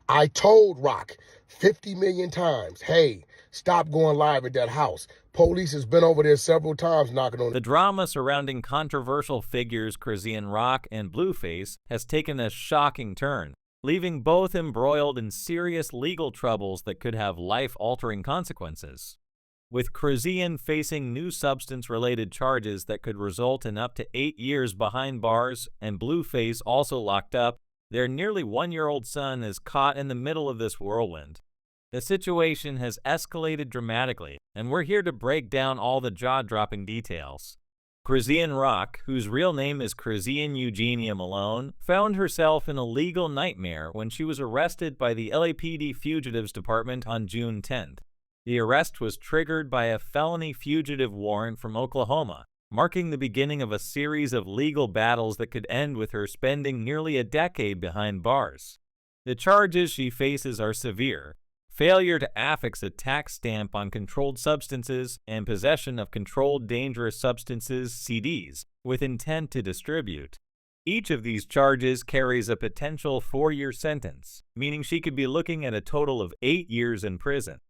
I told Rock 50 million times, hey, stop going live at that house. Police has been over there several times knocking on. The drama surrounding controversial figures Chrisean Rock and Blueface has taken a shocking turn, leaving both embroiled in serious legal troubles that could have life-altering consequences. With Chrisean facing new substance-related charges that could result in up to 8 years behind bars and Blueface also locked up, their nearly 1-year-old son is caught in the middle of this whirlwind. The situation has escalated dramatically, and we're here to break down all the jaw-dropping details. Chrisean Rock, whose real name is Chrisean Eugenia Malone, found herself in a legal nightmare when she was arrested by the LAPD Fugitives Department on June 10th. The arrest was triggered by a felony fugitive warrant from Oklahoma, marking the beginning of a series of legal battles that could end with her spending nearly a decade behind bars. The charges she faces are severe: failure to affix a tax stamp on controlled substances and possession of controlled dangerous substances (CDs) with intent to distribute. Each of these charges carries a potential 4-year sentence, meaning she could be looking at a total of 8 years in prison.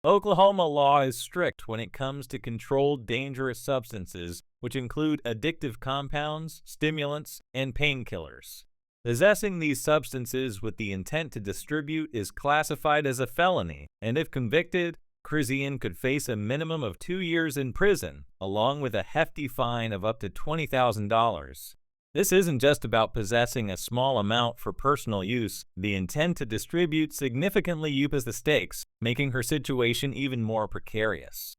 Oklahoma law is strict when it comes to controlled dangerous substances, which include addictive compounds, stimulants, and painkillers. Possessing these substances with the intent to distribute is classified as a felony, and if convicted, Chrisean could face a minimum of 2 years in prison, along with a hefty fine of up to $20,000. This isn't just about possessing a small amount for personal use. The intent to distribute significantly ups the stakes, making her situation even more precarious.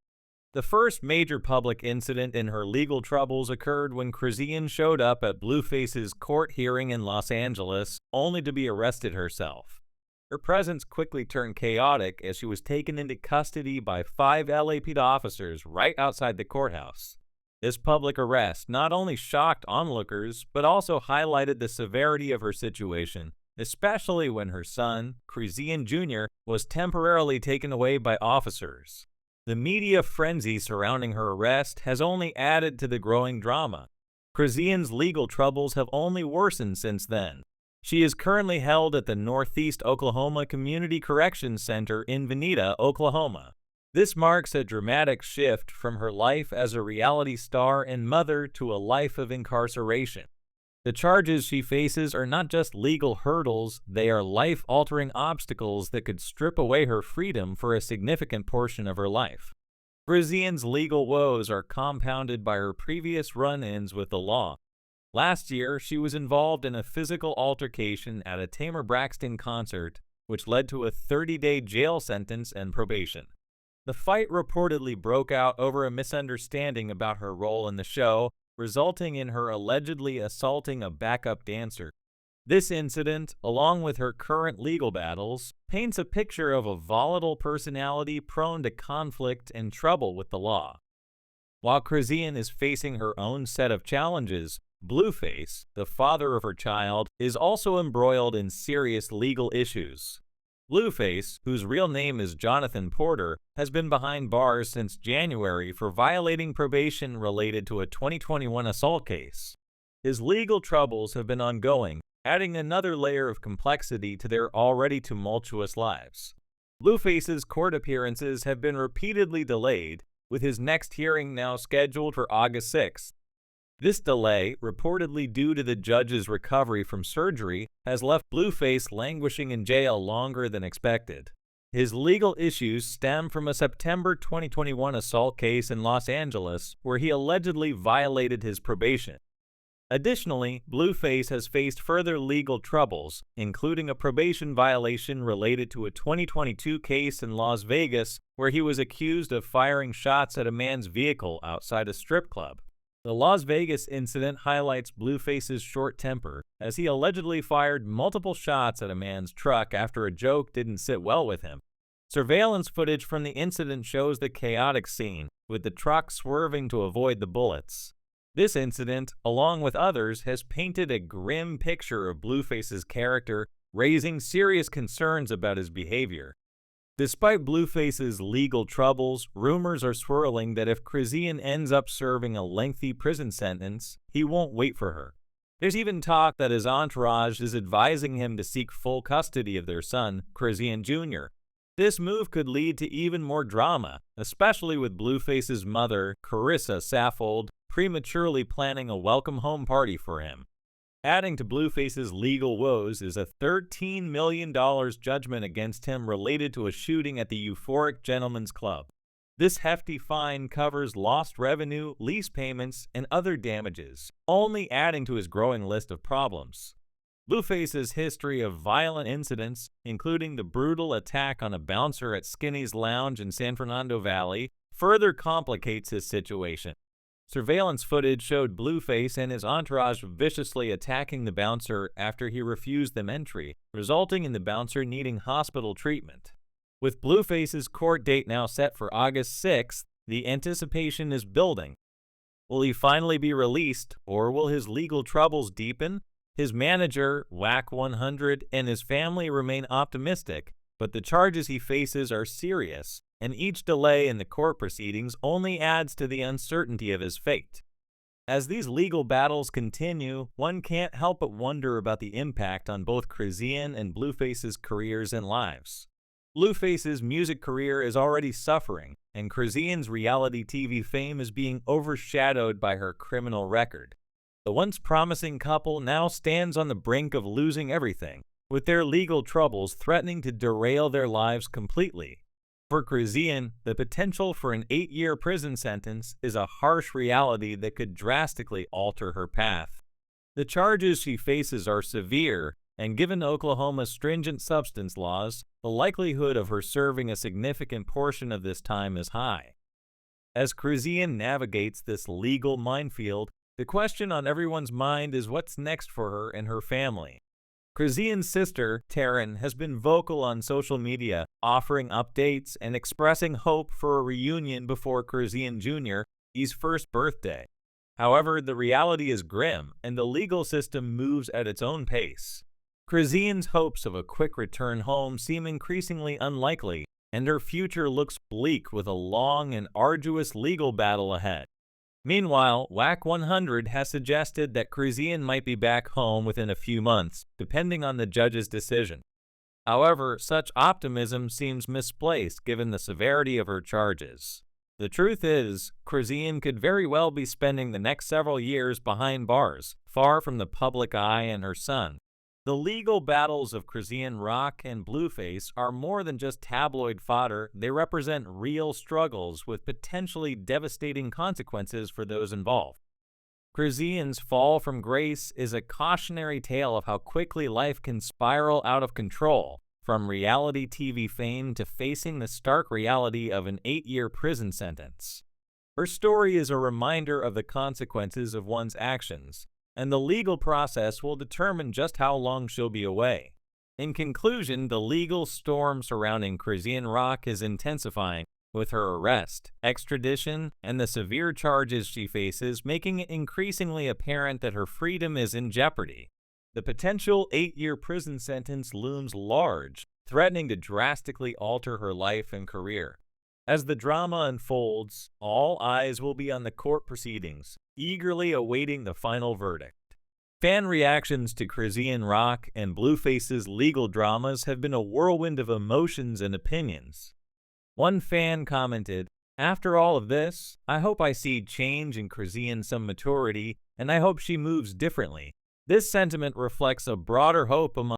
The first major public incident in her legal troubles occurred when Chrisean showed up at Blueface's court hearing in Los Angeles, only to be arrested herself. Her presence quickly turned chaotic as she was taken into custody by 5 LAPD officers right outside the courthouse. This public arrest not only shocked onlookers, but also highlighted the severity of her situation, especially when her son, Chrisean Jr., was temporarily taken away by officers. The media frenzy surrounding her arrest has only added to the growing drama. Chrisean's legal troubles have only worsened since then. She is currently held at the Northeast Oklahoma Community Corrections Center in Veneta, Oklahoma. This marks a dramatic shift from her life as a reality star and mother to a life of incarceration. The charges she faces are not just legal hurdles, they are life-altering obstacles that could strip away her freedom for a significant portion of her life. Chrisean's legal woes are compounded by her previous run-ins with the law. Last year, she was involved in a physical altercation at a Tamar Braxton concert, which led to a 30-day jail sentence and probation. The fight reportedly broke out over a misunderstanding about her role in the show, resulting in her allegedly assaulting a backup dancer. This incident, along with her current legal battles, paints a picture of a volatile personality prone to conflict and trouble with the law. While Chrisean is facing her own set of challenges, Blueface, the father of her child, is also embroiled in serious legal issues. Blueface, whose real name is Jonathan Porter, has been behind bars since January for violating probation related to a 2021 assault case. His legal troubles have been ongoing, adding another layer of complexity to their already tumultuous lives. Blueface's court appearances have been repeatedly delayed, with his next hearing now scheduled for August 6th. This delay, reportedly due to the judge's recovery from surgery, has left Blueface languishing in jail longer than expected. His legal issues stem from a September 2021 assault case in Los Angeles where he allegedly violated his probation. Additionally, Blueface has faced further legal troubles, including a probation violation related to a 2022 case in Las Vegas where he was accused of firing shots at a man's vehicle outside a strip club. The Las Vegas incident highlights Blueface's short temper, as he allegedly fired multiple shots at a man's truck after a joke didn't sit well with him. Surveillance footage from the incident shows the chaotic scene, with the truck swerving to avoid the bullets. This incident, along with others, has painted a grim picture of Blueface's character, raising serious concerns about his behavior. Despite Blueface's legal troubles, rumors are swirling that if Chrisean ends up serving a lengthy prison sentence, he won't wait for her. There's even talk that his entourage is advising him to seek full custody of their son, Chrisean Jr. This move could lead to even more drama, especially with Blueface's mother, Carissa Saffold, prematurely planning a welcome home party for him. Adding to Blueface's legal woes is a $13 million judgment against him related to a shooting at the Euphoric Gentlemen's Club. This hefty fine covers lost revenue, lease payments, and other damages, only adding to his growing list of problems. Blueface's history of violent incidents, including the brutal attack on a bouncer at Skinny's Lounge in San Fernando Valley, further complicates his situation. Surveillance footage showed Blueface and his entourage viciously attacking the bouncer after he refused them entry, resulting in the bouncer needing hospital treatment. With Blueface's court date now set for August 6th, the anticipation is building. Will he finally be released, or will his legal troubles deepen? His manager, Whack 100, and his family remain optimistic, but the charges he faces are serious, and each delay in the court proceedings only adds to the uncertainty of his fate. As these legal battles continue, one can't help but wonder about the impact on both Chrisean and Blueface's careers and lives. Blueface's music career is already suffering, and Chrisean's reality TV fame is being overshadowed by her criminal record. The once promising couple now stands on the brink of losing everything, with their legal troubles threatening to derail their lives completely. For Chrisean, the potential for an 8-year prison sentence is a harsh reality that could drastically alter her path. The charges she faces are severe, and given Oklahoma's stringent substance laws, the likelihood of her serving a significant portion of this time is high. As Chrisean navigates this legal minefield, the question on everyone's mind is what's next for her and her family. Chrisean's sister, Taryn, has been vocal on social media, offering updates and expressing hope for a reunion before Chrisean Jr.'s first birthday. However, the reality is grim, and the legal system moves at its own pace. Chrisean's hopes of a quick return home seem increasingly unlikely, and her future looks bleak with a long and arduous legal battle ahead. Meanwhile, Whack 100 has suggested that Chrisean might be back home within a few months, depending on the judge's decision. However, such optimism seems misplaced given the severity of her charges. The truth is, Chrisean could very well be spending the next several years behind bars, far from the public eye and her son. The legal battles of Chrisean Rock and Blueface are more than just tabloid fodder. They represent real struggles with potentially devastating consequences for those involved. Chrisean's fall from grace is a cautionary tale of how quickly life can spiral out of control, from reality TV fame to facing the stark reality of an 8-year prison sentence. Her story is a reminder of the consequences of one's actions, and the legal process will determine just how long she'll be away. In conclusion, the legal storm surrounding Chrisean Rock is intensifying, with her arrest, extradition, and the severe charges she faces making it increasingly apparent that her freedom is in jeopardy. The potential 8-year prison sentence looms large, threatening to drastically alter her life and career. As the drama unfolds, all eyes will be on the court proceedings, eagerly awaiting the final verdict. Fan reactions to Chrisean Rock and Blueface's legal dramas have been a whirlwind of emotions and opinions. One fan commented, "After all of this, I hope I see change in Chrisean, some maturity, and I hope she moves differently." This sentiment reflects a broader hope among